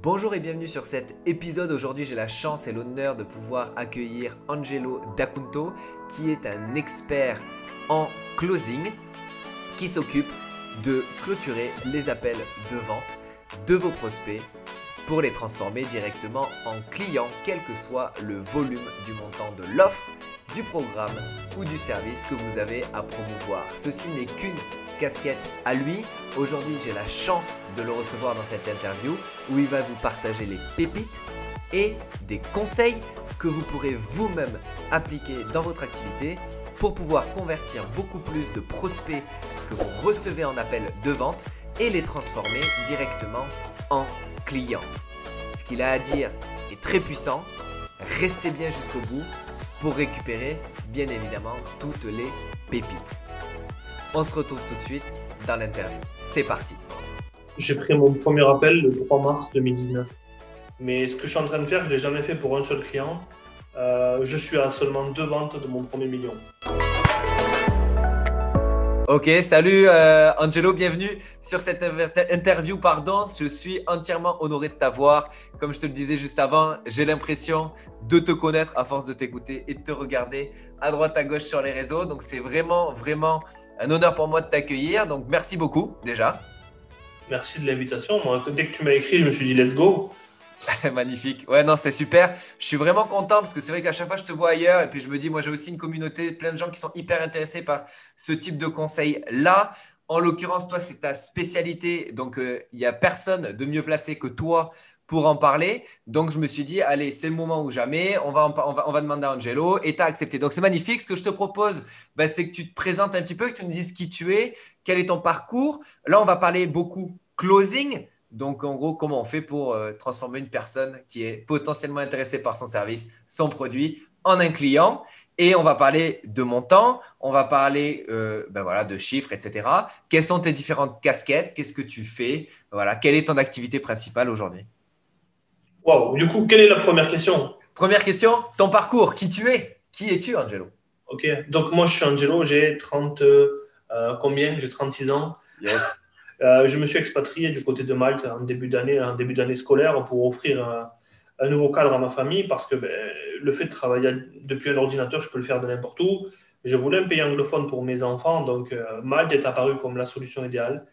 Bonjour et bienvenue sur cet épisode. Aujourd'hui, j'ai la chance et l'honneur de pouvoir accueillir Angelo D'Acunto, qui est un expert en closing qui s'occupe de clôturer les appels de vente de vos prospects pour les transformer directement en clients, quel que soit le volume du montant de l'offre, du programme ou du service que vous avez à promouvoir. Ceci n'est qu'une casquette à lui. Aujourd'hui, j'ai la chance de le recevoir dans cette interview où il va vous partager les pépites et des conseils que vous pourrez vous-même appliquer dans votre activité pour pouvoir convertir beaucoup plus de prospects que vous recevez en appel de vente et les transformer directement en clients. Ce qu'il a à dire est très puissant. Restez bien jusqu'au bout pour récupérer bien évidemment toutes les pépites. On se retrouve tout de suite dans l'interview. C'est parti. J'ai pris mon premier appel le 3 mars 2019. Mais ce que je suis en train de faire, je ne l'ai jamais fait pour un seul client. Je suis à seulement 2 ventes de mon premier million. Ok, salut Angelo, bienvenue sur cette interview. Je suis entièrement honoré de t'avoir. Comme je te le disais juste avant, j'ai l'impression de te connaître à force de t'écouter et de te regarder à droite à gauche sur les réseaux. Donc c'est vraiment un honneur pour moi de t'accueillir. Donc merci beaucoup déjà. Merci de l'invitation. Moi, dès que tu m'as écrit, je me suis dit let's go. Magnifique. Ouais, non, c'est super. Je suis vraiment content parce que c'est vrai qu'à chaque fois, je te vois ailleurs et puis je me dis, moi, j'ai aussi une communauté, plein de gens qui sont hyper intéressés par ce type de conseils-là. En l'occurrence, toi, c'est ta spécialité. Donc, il n'y a personne de mieux placé que toi pour en parler. Donc, je me suis dit, allez, c'est le moment ou jamais. On va demander à Angelo et tu as accepté. Donc, c'est magnifique. Ce que je te propose, c'est que tu te présentes un petit peu, que tu nous dises qui tu es, quel est ton parcours. Là, on va parler beaucoup closing. Donc, en gros, comment on fait pour transformer une personne qui est potentiellement intéressée par son service, son produit, en un client. Et on va parler de montant, on va parler de chiffres, etc. Quelles sont tes différentes casquettes? Qu'est-ce que tu fais? Voilà, quelle est ton activité principale aujourd'hui? Waouh. Du coup, quelle est la première question? Première question, ton parcours. Qui tu es? Qui es-tu, Angelo? Ok. Donc, moi, je suis Angelo. J'ai 30. Combien? J'ai 36 ans. Yes. Je me suis expatrié du côté de Malte en début d'année scolaire pour offrir un nouveau cadre à ma famille parce que le fait de travailler depuis un ordinateur, je peux le faire de n'importe où. Je voulais un pays anglophone pour mes enfants, donc Malte est apparu comme la solution idéale.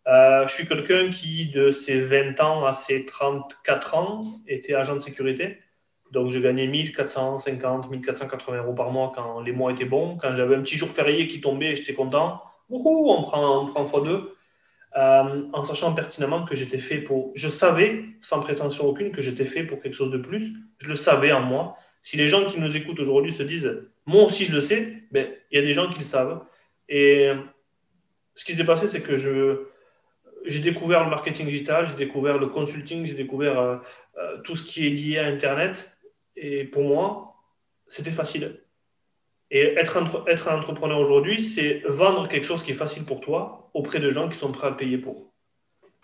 Je suis quelqu'un qui, de ses 20 ans à ses 34 ans, était agent de sécurité. Donc, je gagnais 1450, 1480 € par mois quand les mois étaient bons. Quand j'avais un petit jour férié qui tombait, j'étais content. Wouhou, on prend x2. En sachant pertinemment que j'étais fait pour… Je savais, sans prétention aucune, que j'étais fait pour quelque chose de plus. Je le savais en moi. Si les gens qui nous écoutent aujourd'hui se disent « moi aussi je le sais », il y a des gens qui le savent. Et ce qui s'est passé, c'est que j'ai découvert le marketing digital, j'ai découvert le consulting, j'ai découvert tout ce qui est lié à Internet. Et pour moi, c'était facile. Et être un entrepreneur aujourd'hui, c'est vendre quelque chose qui est facile pour toi auprès de gens qui sont prêts à le payer pour.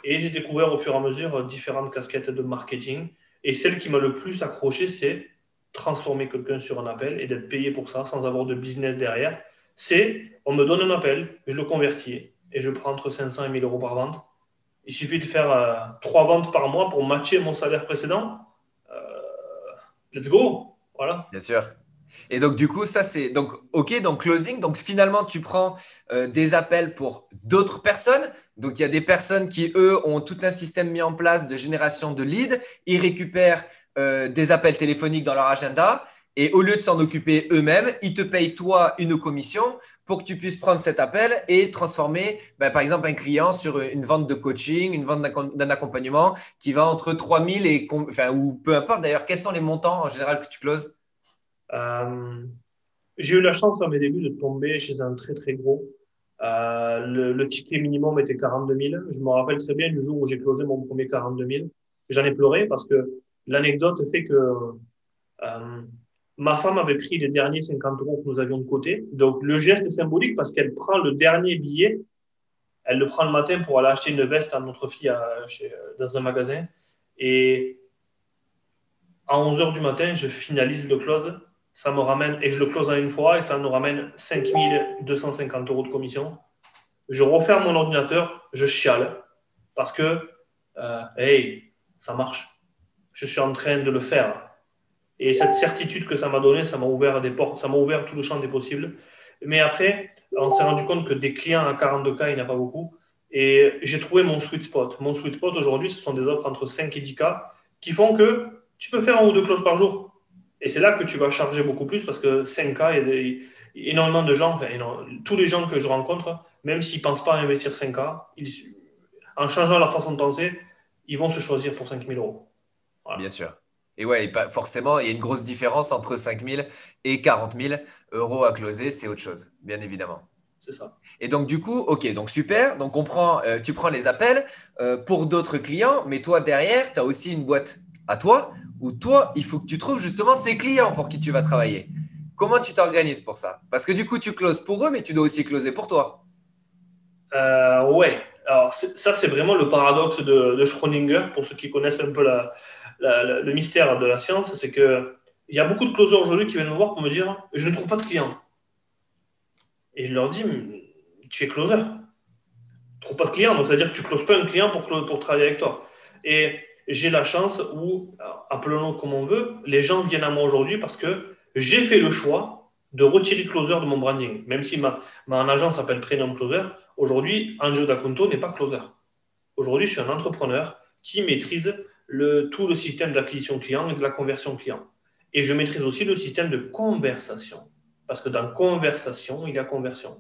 Et j'ai découvert au fur et à mesure différentes casquettes de marketing. Et celle qui m'a le plus accroché, c'est transformer quelqu'un sur un appel et d'être payé pour ça sans avoir de business derrière. C'est, on me donne un appel, je le convertis et je prends entre 500 et 1000 € par vente. Il suffit de faire 3 ventes par mois pour matcher mon salaire précédent. Euh, let's go. Voilà. Bien sûr. Et donc, du coup, ça, c'est donc OK, donc closing. Donc, finalement, tu prends des appels pour d'autres personnes. Donc, il y a des personnes qui, eux, ont tout un système mis en place de génération de leads. Ils récupèrent des appels téléphoniques dans leur agenda. Et au lieu de s'en occuper eux-mêmes, ils te payent, toi, une commission pour que tu puisses prendre cet appel et transformer, par exemple, un client sur une vente de coaching, une vente d'un accompagnement qui va entre 3000 et, enfin, ou peu importe d'ailleurs, quels sont les montants en général que tu closes? Euh, j'ai eu la chance à mes débuts de tomber chez un très très gros. Le ticket minimum était 42 000. Je me rappelle très bien du jour où j'ai closé mon premier 42 000. J'en ai pleuré parce que l'anecdote fait que euh, ma femme avait pris les derniers 50 € que nous avions de côté. Donc le geste est symbolique parce qu'elle prend le dernier billet, elle le prend le matin pour aller acheter une veste à notre fille dans un magasin. Et à 11 heures du matin, je finalise le close. Ça me ramène, et je le close en une fois, et ça nous ramène 5 250 € de commission. Je referme mon ordinateur, je chiale, parce que, hey, ça marche. je suis en train de le faire. Et cette certitude que ça m'a donné, ça m'a ouvert des portes, ça m'a ouvert tout le champ des possibles. Mais après, on s'est rendu compte que des clients à 42K, il n'y en a pas beaucoup. Et j'ai trouvé mon sweet spot. Mon sweet spot aujourd'hui, ce sont des offres entre 5 et 10K qui font que tu peux faire un ou deux closes par jour. Et c'est là que tu vas charger beaucoup plus parce que 5K, il y a énormément de gens, enfin, tous les gens que je rencontre, même s'ils ne pensent pas à investir 5K, en changeant leur façon de penser, ils vont se choisir pour 5 000 euros. Bien Voilà, sûr. Et ouais, et forcément, il y a une grosse différence entre 5 000 et 40 000 € à closer, c'est autre chose, bien évidemment. c'est ça. Et donc, du coup, ok, donc super. Donc, tu prends les appels pour d'autres clients, mais toi, derrière, tu as aussi une boîte à toi où toi, il faut que tu trouves justement ces clients pour qui tu vas travailler. Comment tu t'organises pour ça? Parce que du coup, tu closes pour eux, mais tu dois aussi closer pour toi. Ouais, alors ça, c'est vraiment le paradoxe de Schrödinger, pour ceux qui connaissent un peu le mystère de la science, c'est que il y a beaucoup de closers aujourd'hui qui viennent me voir pour me dire je ne trouve pas de clients. Et je leur dis tu es closer, tu ne trouves pas de clients, donc c'est-à-dire que tu ne closes pas un client pour travailler avec toi. Et j'ai la chance où, appelons-le comme on veut, les gens viennent à moi aujourd'hui parce que j'ai fait le choix de retirer closer de mon branding. Même si ma agence s'appelle Premium Closer, aujourd'hui, Angelo D'Acunto n'est pas closer. Aujourd'hui, je suis un entrepreneur qui maîtrise tout le système d'acquisition client et de la conversion client. Et je maîtrise aussi le système de conversation. Parce que dans conversation, il y a conversion.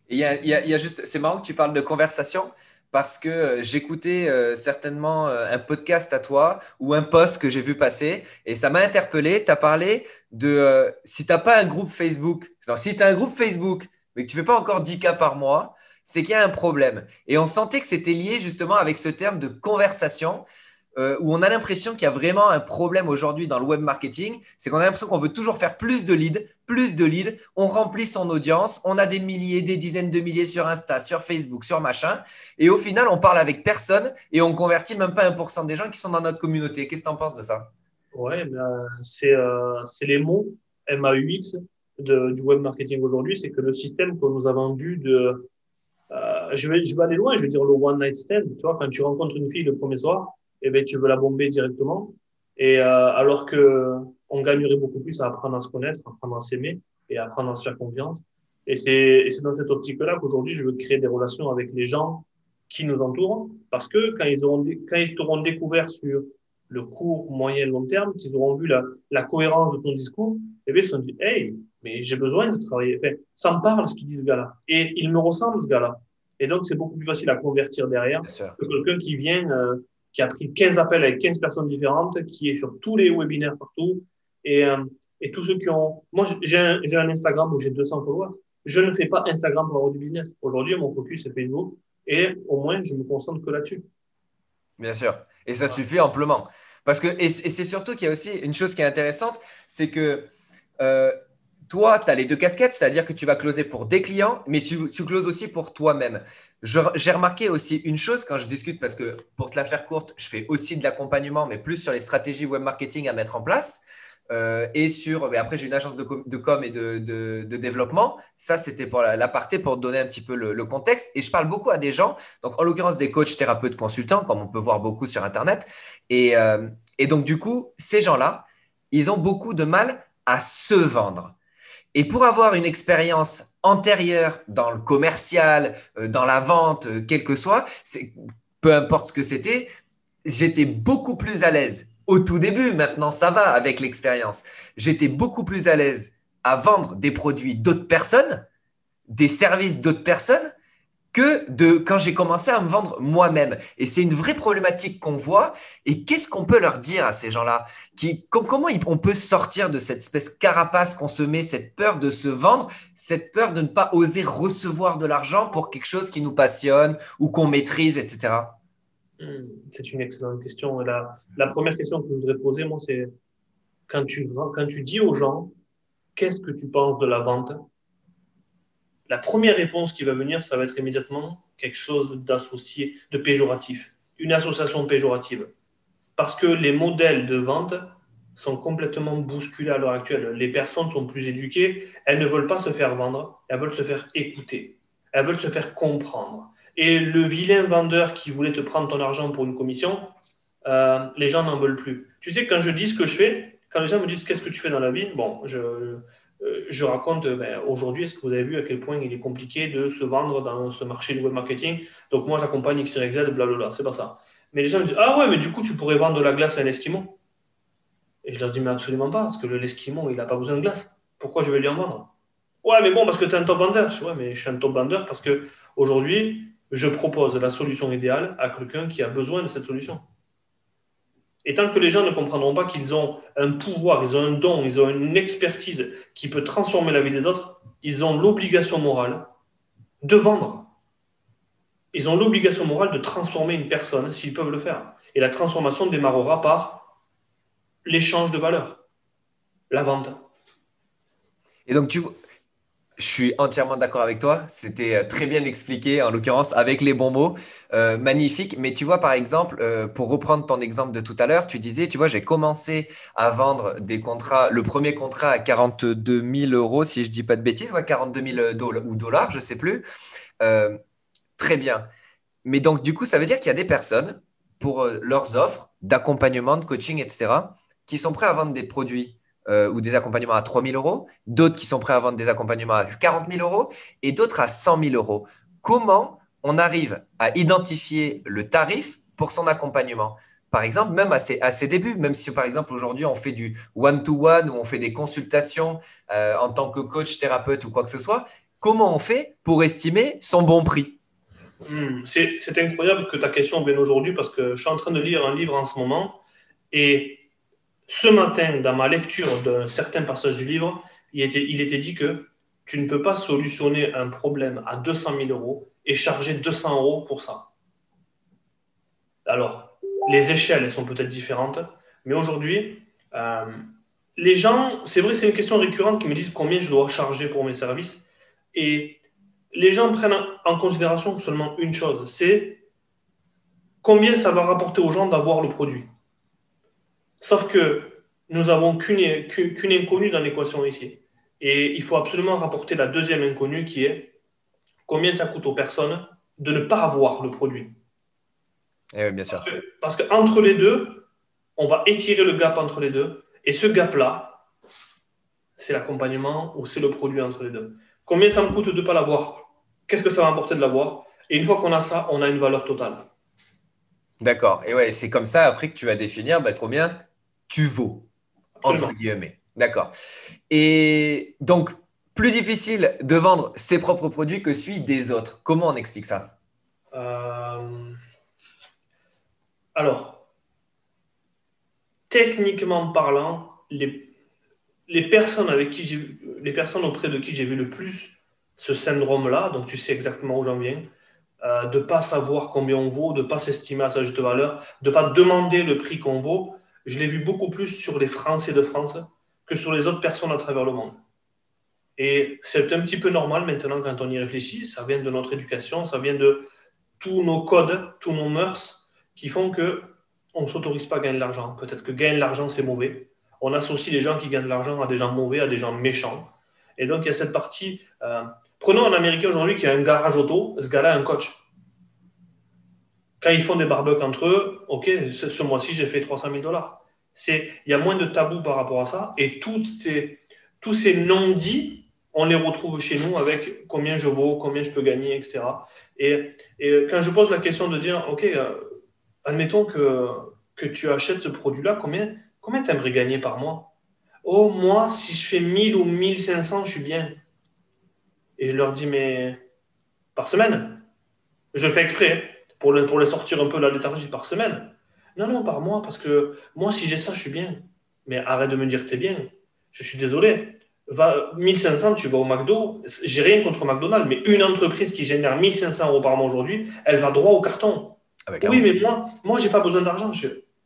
Et il y a juste, c'est marrant que tu parles de conversation parce que j'écoutais certainement un podcast à toi ou un post que j'ai vu passer et ça m'a interpellé. Tu as parlé de si tu n'as pas un groupe Facebook, non, si tu as un groupe Facebook mais que tu ne fais pas encore 10K par mois, c'est qu'il y a un problème. Et on sentait que c'était lié justement avec ce terme de conversation où on a l'impression qu'il y a vraiment un problème aujourd'hui dans le web marketing, c'est qu'on a l'impression qu'on veut toujours faire plus de leads, on remplit son audience, on a des milliers, des dizaines de milliers sur Insta, sur Facebook, sur machin, et au final, on parle avec personne et on convertit même pas 1% des gens qui sont dans notre communauté. Qu'est-ce que tu en penses de ça? Ouais, ben, c'est les mots MAUX du web marketing aujourd'hui. C'est que le système qu'on nous a vendu je vais aller loin, je vais dire le one night stand. Tu vois, quand tu rencontres une fille le premier soir, eh ben, tu veux la bomber directement. Et alors que on gagnerait beaucoup plus à apprendre à se connaître, à apprendre à s'aimer et à apprendre à se faire confiance. Et c'est dans cette optique-là qu'aujourd'hui, je veux créer des relations avec les gens qui nous entourent. Parce que quand ils t'auront découvert sur le court, moyen, long terme, qu'ils auront vu la cohérence de ton discours, eh bien, ils se sont dit, hey, mais j'ai besoin de travailler. Enfin, ça me parle ce qu'il dit ce gars-là. Et il me ressemble ce gars-là. Et donc, c'est beaucoup plus facile à convertir derrière Bien sûr. que quelqu'un qui vient, qui a pris 15 appels avec 15 personnes différentes, qui est sur tous les webinaires partout. Et, euh, et tous ceux qui ont. Moi, j'ai un Instagram où j'ai 200 followers. Je ne fais pas Instagram pour avoir du business. Aujourd'hui, mon focus, c'est Facebook. Et au moins, je me concentre que là-dessus. Bien sûr. Et ça Voilà. suffit amplement. Parce que, et c'est surtout qu'il y a aussi une chose qui est intéressante, c'est que euh, toi, tu as les deux casquettes, c'est-à-dire que tu vas closer pour des clients, mais tu closes aussi pour toi-même. J'ai remarqué aussi une chose quand je discute, parce que pour te la faire courte, je fais aussi de l'accompagnement, mais plus sur les stratégies web marketing à mettre en place. Et sur, mais après, j'ai une agence de com et de développement. Ça, c'était pour l'aparté, pour donner un petit peu le contexte. Et je parle beaucoup à des gens, donc en l'occurrence des coachs, thérapeutes, consultants, comme on peut voir beaucoup sur Internet. Et donc, du coup, ces gens-là, ils ont beaucoup de mal à se vendre. Et pour avoir une expérience antérieure dans le commercial, dans la vente, quel que soit, peu importe ce que c'était, j'étais beaucoup plus à l'aise au tout début. Maintenant, ça va avec l'expérience. J'étais beaucoup plus à l'aise à vendre des produits d'autres personnes, des services d'autres personnes, que de quand j'ai commencé à me vendre moi-même. Et c'est une vraie problématique qu'on voit. Et qu'est-ce qu'on peut leur dire à ces gens-là comment on peut sortir de cette espèce carapace qu'on se met, cette peur de se vendre, cette peur de ne pas oser recevoir de l'argent pour quelque chose qui nous passionne ou qu'on maîtrise, etc. C'est une excellente question. La première question que je voudrais poser, moi, c'est quand tu dis aux gens, qu'est-ce que tu penses de la vente? La première réponse qui va venir, ça va être immédiatement quelque chose d'associé, de péjoratif, une association péjorative. Parce que les modèles de vente sont complètement bousculés à l'heure actuelle. Les personnes sont plus éduquées, elles ne veulent pas se faire vendre, elles veulent se faire écouter, elles veulent se faire comprendre. Et le vilain vendeur qui voulait te prendre ton argent pour une commission, les gens n'en veulent plus. Tu sais, quand je dis ce que je fais, quand les gens me disent qu'est-ce que tu fais dans la vie, bon, je raconte aujourd'hui, est-ce que vous avez vu à quel point il est compliqué de se vendre dans ce marché du web marketing. Donc moi, j'accompagne X, Y, Z, blablabla, c'est pas ça. Mais les gens me disent, ah ouais, mais du coup, tu pourrais vendre de la glace à un Esquimau. Et je leur dis, mais absolument pas, parce que l'Esquimau, il n'a pas besoin de glace. Pourquoi je vais lui en vendre? Ouais, mais bon, parce que tu es un top vendeur. Je dis, ouais, mais je suis un top vendeur parce que aujourd'hui, je propose la solution idéale à quelqu'un qui a besoin de cette solution. Et tant que les gens ne comprendront pas qu'ils ont un pouvoir, ils ont un don, ils ont une expertise qui peut transformer la vie des autres, ils ont l'obligation morale de vendre. Ils ont l'obligation morale de transformer une personne s'ils peuvent le faire. Et la transformation démarrera par l'échange de valeur, la vente. Et donc, je suis entièrement d'accord avec toi. C'était très bien expliqué, en l'occurrence, avec les bons mots. Magnifique. Mais tu vois, par exemple, pour reprendre ton exemple de tout à l'heure, tu disais, tu vois, j'ai commencé à vendre des contrats, le premier contrat à 42 000 euros, si je dis pas de bêtises, ouais, 42 000 ou dollars, je sais plus. Euh, Très bien. Mais donc, du coup, ça veut dire qu'il y a des personnes, pour leurs offres d'accompagnement, de coaching, etc., qui sont prêts à vendre des produits ou des accompagnements à 3 000 euros, d'autres qui sont prêts à vendre des accompagnements à 40 000 euros et d'autres à 100 000 euros. Comment on arrive à identifier le tarif pour son accompagnement? Par exemple, même à ses débuts, même si par exemple aujourd'hui on fait du one-to-one ou on fait des consultations en tant que coach, thérapeute ou quoi que ce soit, comment on fait pour estimer son bon prix? C'est incroyable que ta question vienne aujourd'hui parce que je suis en train de lire un livre en ce moment et ce matin, dans ma lecture d'un certain passage du livre, il était dit que tu ne peux pas solutionner un problème à 200 000 euros et charger 200 euros pour ça. Alors, les échelles, elles sont peut-être différentes, mais aujourd'hui, euh, les gens, c'est vrai, c'est une question récurrente qui me disent combien je dois charger pour mes services. Et les gens prennent en considération seulement une chose, c'est combien ça va rapporter aux gens d'avoir le produit. Sauf que nous n'avons qu'une inconnue dans l'équation ici. Et il faut absolument rapporter la deuxième inconnue qui est combien ça coûte aux personnes de ne pas avoir le produit. Eh oui, bien sûr. Parce que entre les deux, on va étirer le gap entre les deux. Et ce gap-là, c'est l'accompagnement ou c'est le produit entre les deux. Combien ça me coûte de ne pas l'avoir? Qu'est-ce que ça va m'apporter de l'avoir? Et une fois qu'on a ça, on a une valeur totale. D'accord. Et ouais, c'est comme ça après que tu vas définir combien tu vaux, entre Absolument. guillemets. D'accord. Et donc, plus difficile de vendre ses propres produits que celui des autres. Comment on explique ça? Euh, alors, techniquement parlant, les personnes les personnes auprès de qui j'ai vu le plus ce syndrome-là, donc tu sais exactement où j'en viens, de ne pas savoir combien on vaut, de ne pas s'estimer à sa juste valeur, de ne pas demander le prix qu'on vaut, je l'ai vu beaucoup plus sur les Français de France que sur les autres personnes à travers le monde. Et c'est un petit peu normal maintenant quand on y réfléchit, ça vient de notre éducation, ça vient de tous nos codes, tous nos mœurs qui font que on ne s'autorise pas à gagner de l'argent. Peut-être que gagner de l'argent, c'est mauvais. On associe les gens qui gagnent de l'argent à des gens mauvais, à des gens méchants. Et donc, il y a cette partie. Prenons un Américain aujourd'hui qui a un garage auto, ce gars-là a un coach. Quand ils font des barbecues entre eux, ok, ce mois-ci, j'ai fait 300 000 dollars. Il y a moins de tabous par rapport à ça. Et tous ces non-dits, on les retrouve chez nous avec combien je vaux, combien je peux gagner, etc. Et quand je pose la question de dire, ok, admettons que tu achètes ce produit-là, combien tu aimerais gagner par mois? Oh, moi, si je fais 1000 ou 1500, je suis bien. Et je leur dis, mais par semaine? Je le fais exprès pour les sortir un peu de la léthargie par semaine. Non, non, par mois, parce que moi, si j'ai ça, je suis bien. Mais arrête de me dire que t'es bien. Je suis désolé. 1500, tu vas au McDo. J'ai rien contre McDonald's, mais une entreprise qui génère 1500 euros par mois aujourd'hui, elle va droit au carton. Ah bah, Oui, clairement. mais moi j'ai pas besoin d'argent.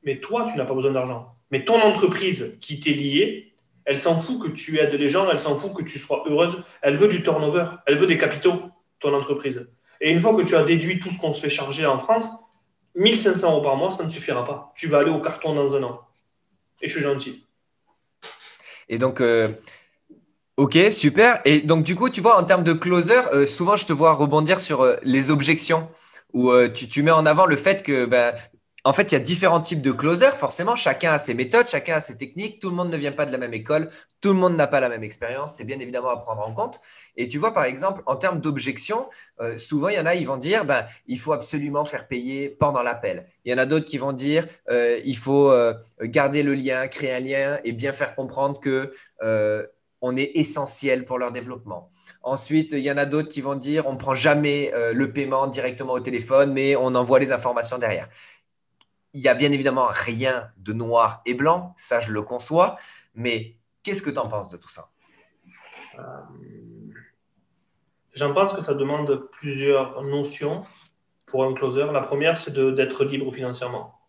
Mais toi, tu n'as pas besoin d'argent. Mais ton entreprise qui t'est liée, elle s'en fout que tu aides les gens, elle s'en fout que tu sois heureuse. Elle veut du turnover, elle veut des capitaux, ton entreprise. Et une fois que tu as déduit tout ce qu'on se fait charger en France, 1500 euros par mois, ça ne suffira pas. Tu vas aller au carton dans un an. Et je suis gentil. Et donc, ok, super. Et donc, du coup, tu vois, en termes de closer, souvent, je te vois rebondir sur les objections, où tu mets en avant le fait que En fait, il y a différents types de closers. Forcément, chacun a ses méthodes, chacun a ses techniques. Tout le monde ne vient pas de la même école. Tout le monde n'a pas la même expérience. C'est bien évidemment à prendre en compte. Et tu vois, par exemple, en termes d'objection, souvent, il y en a, ils vont dire, ben, il faut absolument faire payer pendant l'appel. Il y en a d'autres qui vont dire, il faut garder le lien, créer un lien et bien faire comprendre que on est essentiel pour leur développement. Ensuite, il y en a d'autres qui vont dire, on ne prend jamais le paiement directement au téléphone, mais on envoie les informations derrière. Il y a bien évidemment rien de noir et blanc, ça je le conçois, mais qu'est-ce que tu en penses de tout ça? Euh, J'en pense que ça demande plusieurs notions pour un closer. La première, c'est d'être libre financièrement.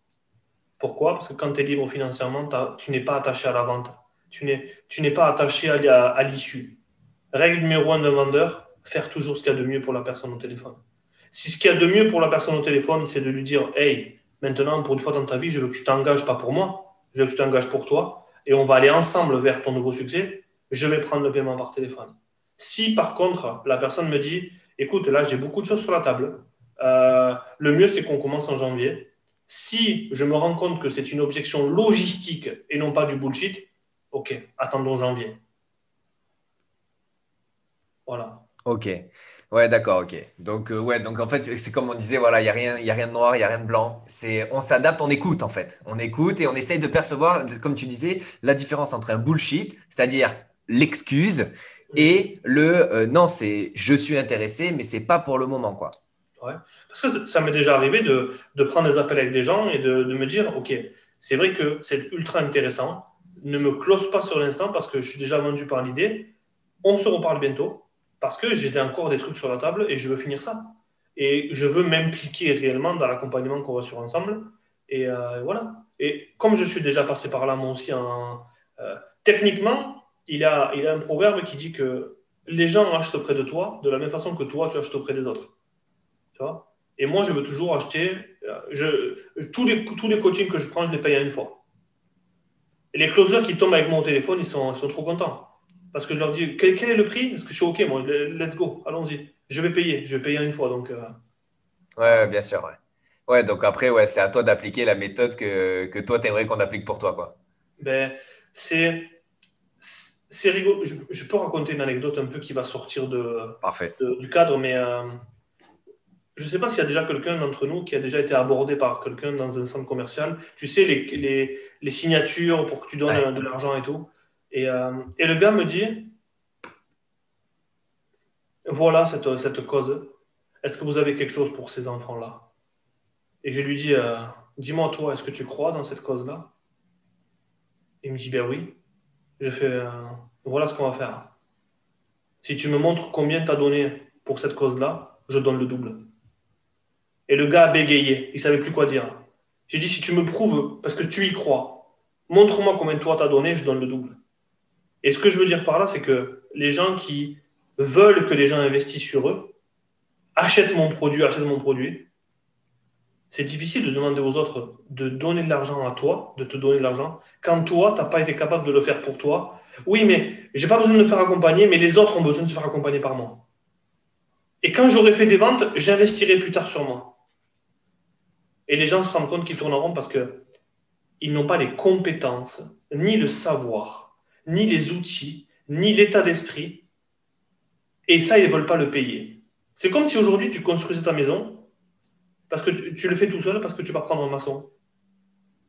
Pourquoi? Parce que quand tu es libre financièrement, tu n'es pas attaché à la vente. Tu n'es pas attaché à l'issue. Règle numéro un d'un vendeur, faire toujours ce qu'il y a de mieux pour la personne au téléphone. Si ce qu'il y a de mieux pour la personne au téléphone, c'est de lui dire, hey, maintenant, pour une fois dans ta vie, je veux que tu t'engages pas pour moi, je veux que tu t'engages pour toi, et on va aller ensemble vers ton nouveau succès, je vais prendre le paiement par téléphone. Si par contre, la personne me dit, écoute, là, j'ai beaucoup de choses sur la table, le mieux, c'est qu'on commence en janvier. Si je me rends compte que c'est une objection logistique et non pas du bullshit, ok, attendons janvier. Voilà. Ok, ouais, d'accord, ok. Donc, ouais, donc en fait, c'est comme on disait, voilà, il y a rien de noir, il y a rien de blanc. On s'adapte, on écoute en fait. On écoute et on essaye de percevoir, comme tu disais, la différence entre un bullshit, c'est-à-dire l'excuse, et le non, c'est je suis intéressé, mais c'est pas pour le moment, quoi. Ouais. Parce que ça m'est déjà arrivé de prendre des appels avec des gens et de me dire, OK, c'est vrai que c'est ultra intéressant, ne me close pas sur l'instant parce que je suis déjà vendu par l'idée, on se reparle bientôt parce que j'ai encore des trucs sur la table et je veux finir ça. Et je veux m'impliquer réellement dans l'accompagnement qu'on va sur ensemble. Et voilà. Et comme je suis déjà passé par là, moi aussi, techniquement, il a un proverbe qui dit que les gens achètent auprès de toi de la même façon que toi, tu achètes auprès des autres. Tu vois. Et moi, je veux toujours acheter. Tous les coachings que je prends, je les paye à une fois. Et les closers qui tombent avec moi au téléphone, ils sont trop contents. Parce que je leur dis, quel est le prix? Parce que je suis OK, moi, let's go, allons-y. Je vais payer à une fois. Donc, Ouais, bien sûr, ouais. Ouais, donc après, ouais, c'est à toi d'appliquer la méthode que toi, t'aimerais qu'on applique pour toi, quoi. ben, c'est c'est rigolo. Je peux raconter une anecdote un peu qui va sortir Parfait. du cadre, mais je ne sais pas s'il y a déjà quelqu'un d'entre nous qui a déjà été abordé par quelqu'un dans un centre commercial. Tu sais, les signatures pour que tu donnes Ouais. de l'argent et tout. Et le gars me dit, voilà cette cause. Est-ce que vous avez quelque chose pour ces enfants-là? Et je lui dis, dis-moi toi, est-ce que tu crois dans cette cause-là? Il me dit, ben oui. Je fais, voilà ce qu'on va faire. Si tu me montres combien tu as donné pour cette cause-là, je donne le double. Et le gars a bégayé, il ne savait plus quoi dire. J'ai dit, si tu me prouves, parce que tu y crois, montre-moi combien toi t'as donné, je donne le double. Et ce que je veux dire par là, c'est que les gens qui veulent que les gens investissent sur eux, achètent mon produit, c'est difficile de demander aux autres de donner de l'argent à toi, de te donner de l'argent, quand toi, tu n'as pas été capable de le faire pour toi. Oui, mais j'ai pas besoin de me faire accompagner, mais les autres ont besoin de se faire accompagner par moi. Et quand j'aurai fait des ventes, j'investirai plus tard sur moi. Et les gens se rendent compte qu'ils tournent en rond parce qu'ils n'ont pas les compétences, ni le savoir, ni les outils, ni l'état d'esprit. Et ça, ils ne veulent pas le payer. C'est comme si aujourd'hui, tu construisais ta maison parce que tu le fais tout seul parce que tu vas prendre un maçon.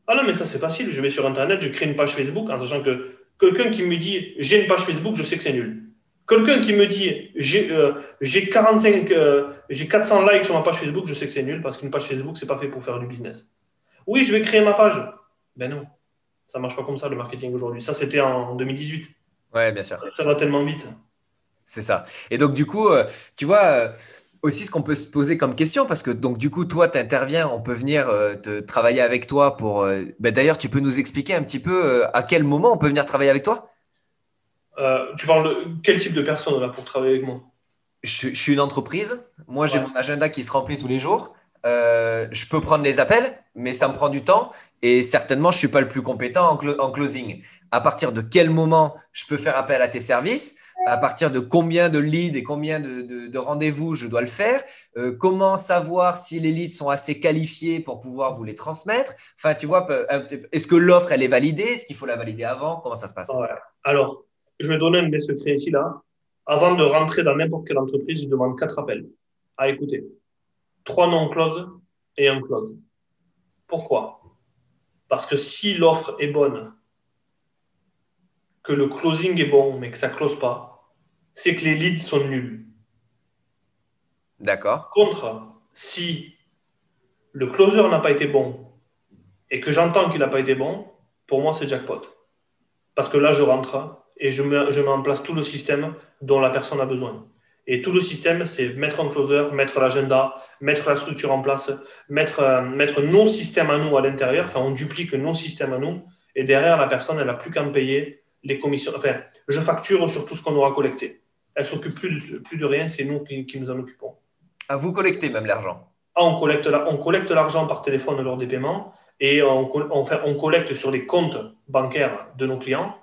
Ah non, mais ça, c'est facile. Je vais sur Internet, je crée une page Facebook en sachant que quelqu'un qui me dit j'ai une page Facebook, je sais que c'est nul. Quelqu'un qui me dit j'ai 45, j'ai 400 likes sur ma page Facebook, je sais que c'est nul parce qu'une page Facebook, c'est pas fait pour faire du business. Oui, je vais créer ma page. Ben non, ça marche pas comme ça le marketing aujourd'hui. Ça, c'était en 2018. Ouais, bien sûr. Ça va tellement vite. C'est ça. Et donc, du coup, tu vois, aussi ce qu'on peut se poser comme question, parce que donc, du coup, toi, tu interviens, on peut venir te travailler avec toi pour. D'ailleurs, tu peux nous expliquer un petit peu à quel moment on peut venir travailler avec toi? Tu parles de quel type de personne là pour travailler avec moi? Je suis une entreprise. Moi, j'ai Ouais. mon agenda qui se remplit tous les jours. Je peux prendre les appels, mais ça me prend du temps. Et certainement, je ne suis pas le plus compétent en closing. À partir de quel moment je peux faire appel à tes services? À partir de combien de leads et combien de rendez-vous je dois le faire, comment savoir si les leads sont assez qualifiés pour pouvoir vous les transmettre. Enfin, tu vois, est-ce que l'offre, elle est validée? Est-ce qu'il faut la valider avant? Comment ça se passe? Ouais. Alors, je vais donner un des secrets ici, là. Avant de rentrer dans n'importe quelle entreprise, je demande 4 appels à écouter. 3 non-close et un close. Pourquoi? Parce que si l'offre est bonne, que le closing est bon, mais que ça ne close pas, c'est que les leads sont nuls. D'accord. Contre, si le closer n'a pas été bon et que j'entends qu'il n'a pas été bon, pour moi, c'est jackpot. Parce que là, je rentre et je mets en place tout le système dont la personne a besoin. Et tout le système, c'est mettre un closer, mettre l'agenda, mettre la structure en place, mettre nos systèmes à nous à l'intérieur. Enfin, on duplique nos systèmes à nous. Et derrière, la personne, elle n'a plus qu'à me payer les commissions. Enfin, je facture sur tout ce qu'on aura collecté. Elle ne s'occupe plus de rien, c'est nous qui nous en occupons. Ah, vous collectez même l'argent. Ah, on collecte l'argent par téléphone lors des paiements et on collecte sur les comptes bancaires de nos clients,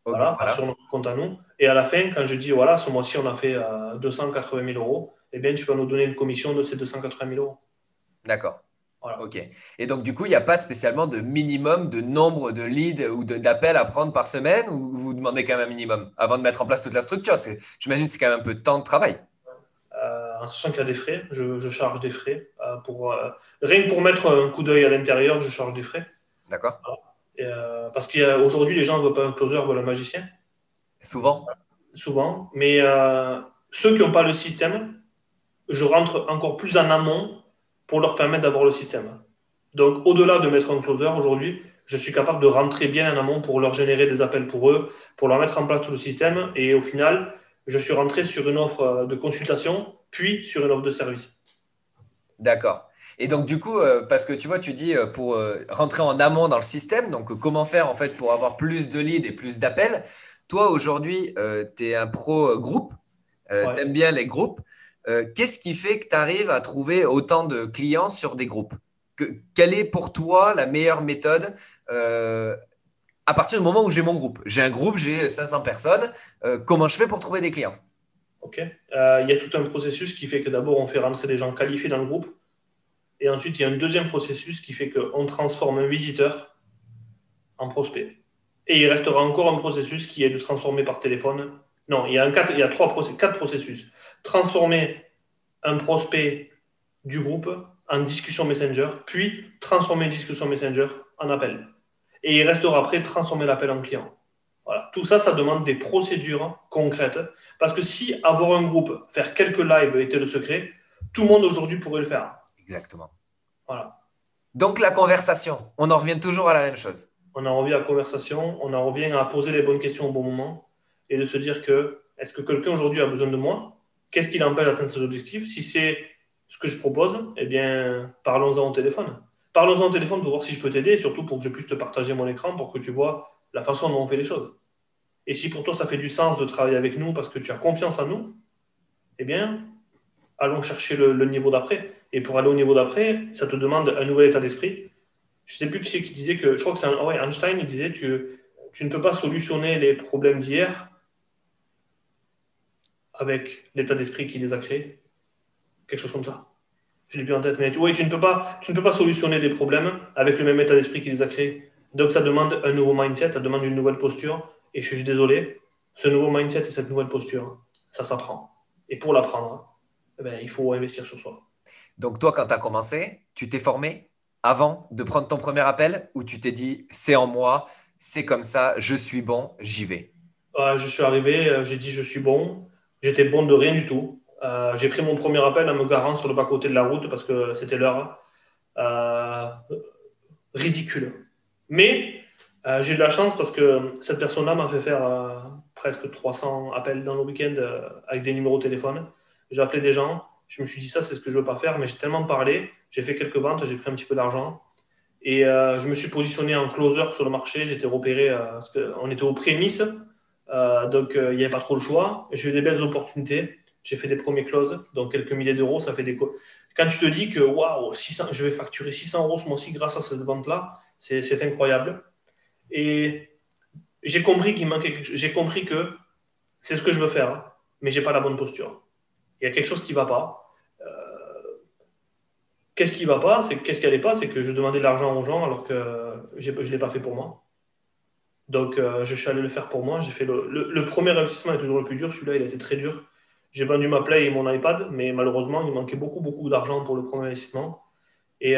Ok, voilà, pas sur voilà. notre compte à nous. Et à la fin, quand je dis, voilà, ce mois-ci, on a fait 280 000 euros, eh bien, tu vas nous donner une commission de ces 280 000 euros. D'accord. Voilà. Ok. Et donc, du coup, il n'y a pas spécialement de minimum de nombre de leads ou d'appels à prendre par semaine ou vous demandez quand même un minimum avant de mettre en place toute la structure? J'imagine que c'est quand même un peu de temps de travail. En sachant qu'il y a des frais, je charge des frais. Rien que pour mettre un coup d'œil à l'intérieur, je charge des frais. D'accord? Voilà. Parce qu'aujourd'hui, les gens ne veulent pas un closer, veulent un magicien, Souvent? souvent. Mais ceux qui n'ont pas le système, je rentre encore plus en amont pour leur permettre d'avoir le système. Donc, au-delà de mettre un closer aujourd'hui, je suis capable de rentrer bien en amont pour leur générer des appels pour eux, pour leur mettre en place tout le système. Et au final, je suis rentré sur une offre de consultation, puis sur une offre de service. D'accord. Et donc, du coup, parce que tu vois, tu dis pour rentrer en amont dans le système, donc comment faire en fait pour avoir plus de leads et plus d'appels. Toi, aujourd'hui, tu es un pro groupe, tu Ouais. aimes bien les groupes. Qu'est-ce qui fait que tu arrives à trouver autant de clients sur des groupes? Quelle est pour toi la meilleure méthode à partir du moment où j'ai mon groupe? J'ai un groupe, j'ai 500 personnes. Comment je fais pour trouver des clients? OK. Il y a tout un processus qui fait que d'abord, on fait rentrer des gens qualifiés dans le groupe. Et ensuite, il y a un deuxième processus qui fait qu'on transforme un visiteur en prospect. Et il restera encore un processus qui est de transformer par téléphone. Non, il y a quatre processus. Transformer un prospect du groupe en discussion Messenger, puis transformer une discussion Messenger en appel. Et il restera après transformer l'appel en client. Voilà. Tout ça, ça demande des procédures concrètes. Parce que si avoir un groupe, faire quelques lives était le secret, tout le monde aujourd'hui pourrait le faire. Exactement. Voilà. Donc, la conversation, on en revient toujours à la même chose. On en revient à la conversation, on en revient à poser les bonnes questions au bon moment et de se dire que est-ce que quelqu'un aujourd'hui a besoin de moi? Qu'est-ce qui l'empêche d'atteindre ses objectifs? Si c'est ce que je propose, eh bien, parlons-en au téléphone. Parlons-en au téléphone pour voir si je peux t'aider et surtout pour que je puisse te partager mon écran pour que tu vois la façon dont on fait les choses. Et si pour toi ça fait du sens de travailler avec nous parce que tu as confiance en nous, eh bien, allons chercher le niveau d'après. Et pour aller au niveau d'après, ça te demande un nouvel état d'esprit. Je ne sais plus qui c'est qui disait que, je crois que c'est ouais, Einstein, il disait tu ne peux pas solutionner les problèmes d'hier avec l'état d'esprit qui les a créés. Quelque chose comme ça. Je l'ai plus en tête, mais oui, tu ne peux pas solutionner des problèmes avec le même état d'esprit qui les a créés. Donc ça demande un nouveau mindset, ça demande une nouvelle posture. Et je suis désolé, ce nouveau mindset et cette nouvelle posture, ça s'apprend. Et pour l'apprendre, eh ben, il faut investir sur soi. Donc, toi, quand tu as commencé, tu t'es formé avant de prendre ton premier appel ou tu t'es dit, c'est en moi, c'est comme ça, je suis bon, j'y vais. Je suis arrivé, j'ai dit je suis bon. J'étais bon de rien du tout. J'ai pris mon premier appel en me garant sur le bas-côté de la route parce que c'était l'heure. Euh, ridicule. Mais j'ai eu de la chance parce que cette personne-là m'a fait faire presque 300 appels dans le week-end avec des numéros de téléphone. J'ai appelé des gens. Je me suis dit ça, c'est ce que je veux pas faire, mais j'ai tellement parlé. J'ai fait quelques ventes, j'ai pris un petit peu d'argent. Et je me suis positionné en closer sur le marché. J'étais repéré parce qu'on était aux prémices. Donc, il n'y avait pas trop le choix. J'ai eu des belles opportunités. J'ai fait des premiers closes, donc quelques milliers d'euros. Ça fait des. Quand tu te dis que waouh, je vais facturer 600 euros ce mois-ci grâce à cette vente-là, c'est incroyable. Et j'ai compris qu'il manquait quelque chose. J'ai compris que c'est ce que je veux faire, hein, mais j'ai pas la bonne posture. Il y a quelque chose qui va pas. Euh, Qu'est-ce qui va pas? Qu'est-ce qui allait pas? C'est que je demandais de l'argent aux gens alors que je l'ai pas fait pour moi. Donc, je suis allé le faire pour moi. J'ai fait le premier investissement est toujours le plus dur. Celui-là, il a été très dur. J'ai vendu ma Play et mon iPad, mais malheureusement, il manquait beaucoup, beaucoup d'argent pour le premier investissement. Et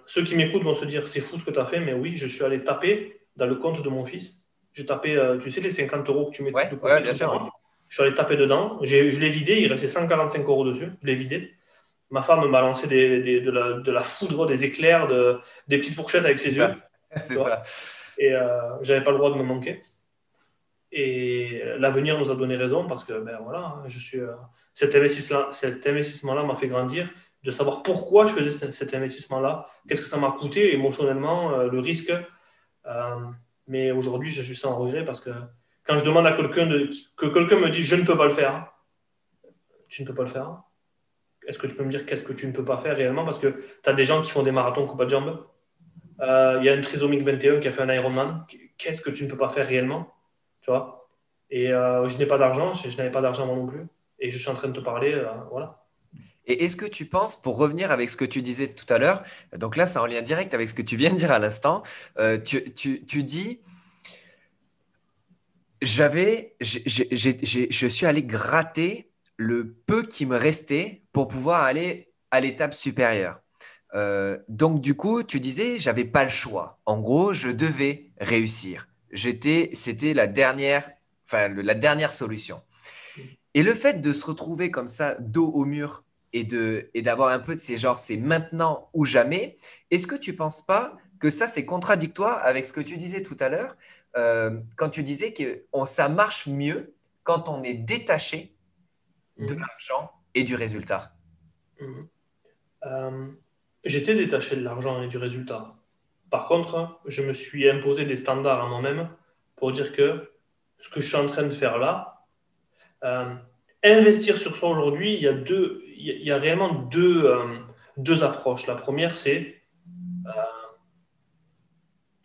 ceux qui m'écoutent vont se dire, c'est fou ce que tu as fait, mais oui, je suis allé taper dans le compte de mon fils. J'ai tapé, tu sais, les 50 euros que tu mets Ouais, de ouais, côté bien tout le sûr. Ouais. temps. Je suis allé taper dedans. Je l'ai vidé. Il restait 145 euros dessus. Je l'ai vidé. Ma femme m'a lancé de la foudre, des éclairs, des petites fourchettes avec C'est ses ça. yeux. C'est Tu vois. ça. Et j'avais pas le droit de me manquer. Et l'avenir nous a donné raison parce que ben voilà, cet investissement-là m'a fait grandir, de savoir pourquoi je faisais cet investissement-là, qu'est-ce que ça m'a coûté émotionnellement, le risque. Euh, mais aujourd'hui, je suis sans regret parce que quand je demande à que quelqu'un me dit je ne peux pas le faire, tu ne peux pas le faire. Est-ce que tu peux me dire qu'est-ce que tu ne peux pas faire réellement? Parce que tu as des gens qui font des marathons coupe à de jambes. Il y a une trisomique 21 qui a fait un Ironman. Qu'est-ce que tu ne peux pas faire réellement? Tu vois. Et je n'ai pas d'argent, je n'avais pas d'argent moi non plus. Et je suis en train de te parler, voilà. Et est-ce que tu penses, pour revenir avec ce que tu disais tout à l'heure, donc là, c'est en lien direct avec ce que tu viens de dire à l'instant, tu dis, je suis allé gratter le peu qui me restait pour pouvoir aller à l'étape supérieure. Donc, du coup, tu disais, j'avais pas le choix. En gros, je devais réussir. C'était la dernière, enfin, la dernière solution. Et le fait de se retrouver comme ça, dos au mur, et d'avoir un peu de ces genres, c'est maintenant ou jamais, est-ce que tu penses pas que ça, c'est contradictoire avec ce que tu disais tout à l'heure, quand tu disais que ça marche mieux quand on est détaché de Mhm. l'argent et du résultat? Mhm. Euh, J'étais détaché de l'argent et du résultat. Par contre, je me suis imposé des standards à moi-même pour dire que ce que je suis en train de faire là, euh, investir sur soi aujourd'hui, il y a réellement deux approches. La première, c'est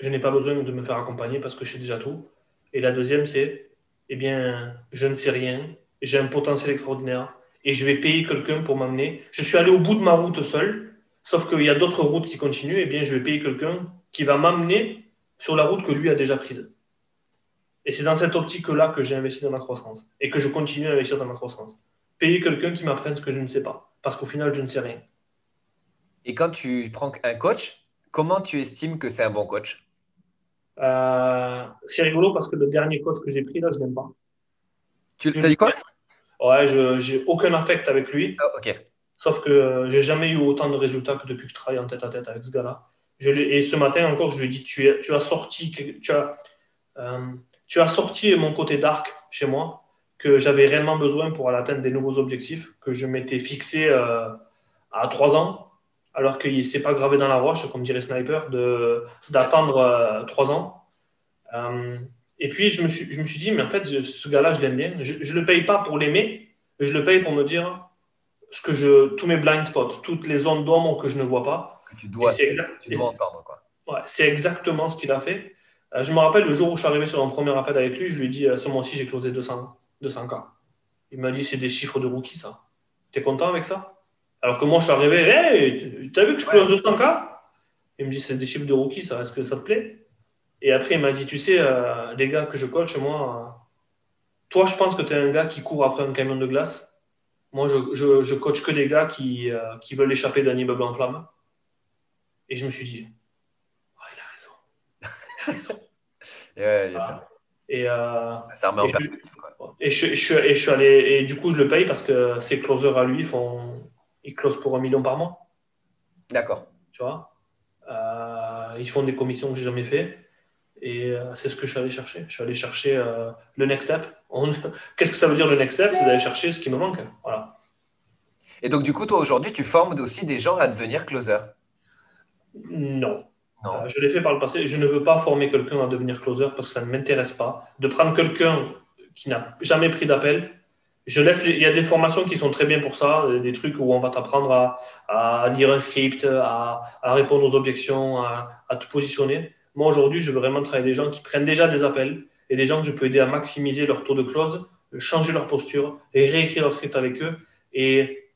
je n'ai pas besoin de me faire accompagner parce que je sais déjà tout. Et la deuxième, c'est, eh bien, je ne sais rien, j'ai un potentiel extraordinaire et je vais payer quelqu'un pour m'amener. Je suis allé au bout de ma route seul, sauf qu'il y a d'autres routes qui continuent, eh bien, je vais payer quelqu'un qui va m'amener sur la route que lui a déjà prise. Et c'est dans cette optique-là que j'ai investi dans ma croissance et que je continue à investir dans ma croissance. Payer quelqu'un qui m'apprenne ce que je ne sais pas, parce qu'au final, je ne sais rien. Et quand tu prends un coach, comment tu estimes que c'est un bon coach? C'est rigolo parce que le dernier coach que j'ai pris, là, je l'aime pas. Tu Je t'as lui dit quoi? Ouais, je j'ai aucun affect avec lui, Ah, ok. sauf que j'ai jamais eu autant de résultats que depuis que je travaille en tête à tête avec ce gars-là. Et ce matin encore, je lui ai dit, tu as sorti, euh, tu as sorti mon côté dark chez moi, que j'avais réellement besoin pour aller atteindre des nouveaux objectifs, que je m'étais fixé à 3 ans, alors que c'est pas gravé dans la roche, comme dirait Sniper, d'attendre 3 ans. Euh, et puis, je me suis dit, mais en fait, ce gars-là, je l'aime bien. Je ne le paye pas pour l'aimer, mais je le paye pour me dire tous mes blind spots, toutes les zones d'ombre que je ne vois pas. Que Et ce que tu dois entendre, quoi. ouais, c'est exactement ce qu'il a fait. Je me rappelle le jour où je suis arrivé sur mon premier appel avec lui, je lui ai dit, ce mois-ci, j'ai closé 200K. Il m'a dit, c'est des chiffres de rookie, ça. T'es content avec ça? Alors que moi, je suis arrivé, hey, t'as vu que je close Ouais. 200K? Il me dit, c'est des chiffres de rookie, ça. Est-ce que ça te plaît? Et après, il m'a dit, tu sais, les gars que je coach, moi, toi, je pense que tu es un gars qui court après un camion de glace. Moi, je coach que des gars qui veulent échapper d'un immeuble en flammes. Et je me suis dit, oh, il a raison. Il a raison. Ouais, bien sûr. Ah. Et, Ça remet en et, perspective, quoi. je suis allé, et du coup, je le paye parce que ses closers à lui, ils closent pour 1 million par mois. D'accord. Tu vois. Ils font des commissions que j'ai jamais fait. Et c'est ce que je suis allé chercher. Je suis allé chercher le next step. Qu'est-ce que ça veut dire le next step? C'est d'aller chercher ce qui me manque. Voilà. Et donc, du coup, toi, aujourd'hui, tu formes aussi des gens à devenir closer. Non. Non. Je l'ai fait par le passé. Je ne veux pas former quelqu'un à devenir closer parce que ça ne m'intéresse pas. De prendre quelqu'un qui n'a jamais pris d'appel, il y a des formations qui sont très bien pour ça, des trucs où on va t'apprendre à lire un script, à répondre aux objections, à te positionner. Moi, aujourd'hui, je veux vraiment travailler avec des gens qui prennent déjà des appels et des gens que je peux aider à maximiser leur taux de close changer leur posture et réécrire leur script avec eux. Et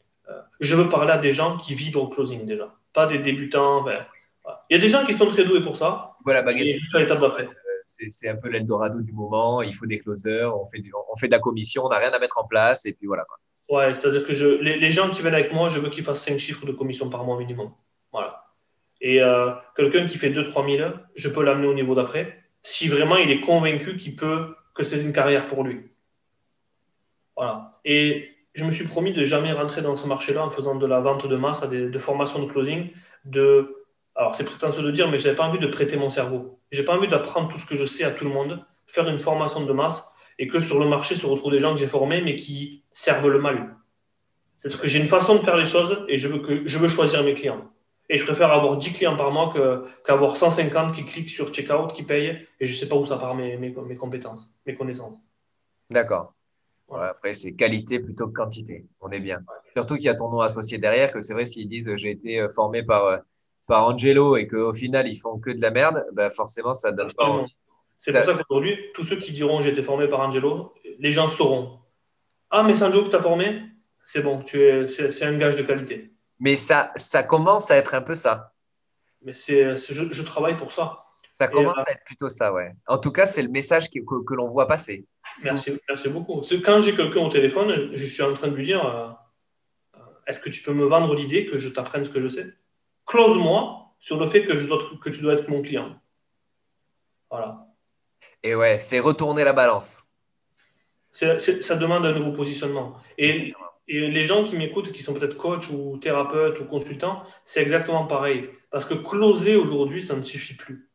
je veux parler à des gens qui vivent au closing déjà, pas des débutants. Ben, voilà. Il y a des gens qui sont très doués pour ça, Voilà, baguette. et je suis à l'étape d'après. C'est un peu l'Eldorado du moment. Il faut des closers, on fait de la commission, on n'a rien à mettre en place et puis voilà, quoi. Ouais, c'est-à-dire que les gens qui viennent avec moi, je veux qu'ils fassent 5 chiffres de commission par mois minimum. Voilà. Et quelqu'un qui fait 2 3 000, je peux l'amener au niveau d'après, si vraiment il est convaincu que c'est une carrière pour lui. Voilà. Et je me suis promis de jamais rentrer dans ce marché-là en faisant de la vente de masse, de formation de closing. Alors, c'est prétentieux de dire, mais je n'avais pas envie de prêter mon cerveau. J'ai pas envie d'apprendre tout ce que je sais à tout le monde, faire une formation de masse et que sur le marché se retrouvent des gens que j'ai formés mais qui servent le mal. C'est-à-dire que j'ai une façon de faire les choses et je veux choisir mes clients. Et je préfère avoir 10 clients par mois qu'avoir 150 qui cliquent sur checkout, qui payent, et je ne sais pas où ça part mes compétences, mes connaissances. D'accord. Ouais, Voilà. après, c'est qualité plutôt que quantité. On est bien. Surtout qu'il y a ton nom associé derrière, que c'est vrai, s'ils disent j'ai été formé par Angelo et qu'au final, ils font que de la merde, bah forcément, ça donne pas Absolument. envie. C'est pour ça qu'aujourd'hui, tous ceux qui diront j'ai été formé par Angelo, les gens sauront. Ah, mais c'est Angelo que tu as formé? C'est bon, c'est un gage de qualité. Mais ça commence à être un peu ça. Mais je travaille pour ça. Ça Et, commence à être plutôt ça, ouais. En tout cas, c'est le message que l'on voit passer. Mm. merci beaucoup. Quand j'ai quelqu'un au téléphone, je suis en train de lui dire est-ce que tu peux me vendre l'idée que je t'apprenne ce que je sais? Close-moi sur le fait que tu dois être mon client. Voilà. Et ouais, c'est retourner la balance. Ça demande un nouveau positionnement. Exactement. Et les gens qui m'écoutent, qui sont peut-être coach ou thérapeutes ou consultants, c'est exactement pareil. Parce que closer aujourd'hui, ça ne suffit plus.